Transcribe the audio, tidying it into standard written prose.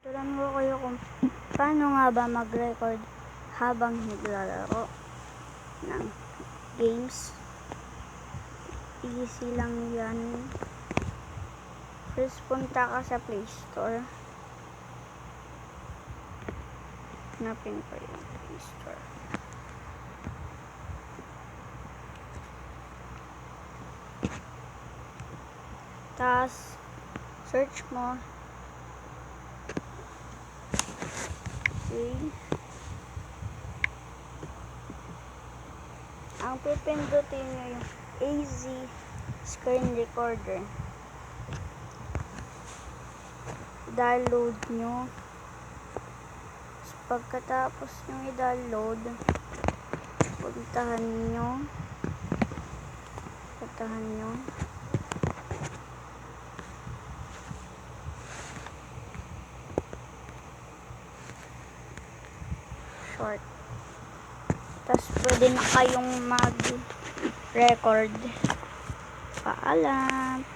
Turuan ko kayo kung paano nga ba mag-record habang naglalaro ng games. Easy lang yan. First, punta ka sa Play Store. Hanapin ko yung Play Store. Tapos, search mo. Okay. Ang pipindutin nyo yung AZ screen recorder. Download nyo. Pagkatapos nyo i-download, puntahan nyo. Short. Tapos pwede na kayong mag-record. Paalam.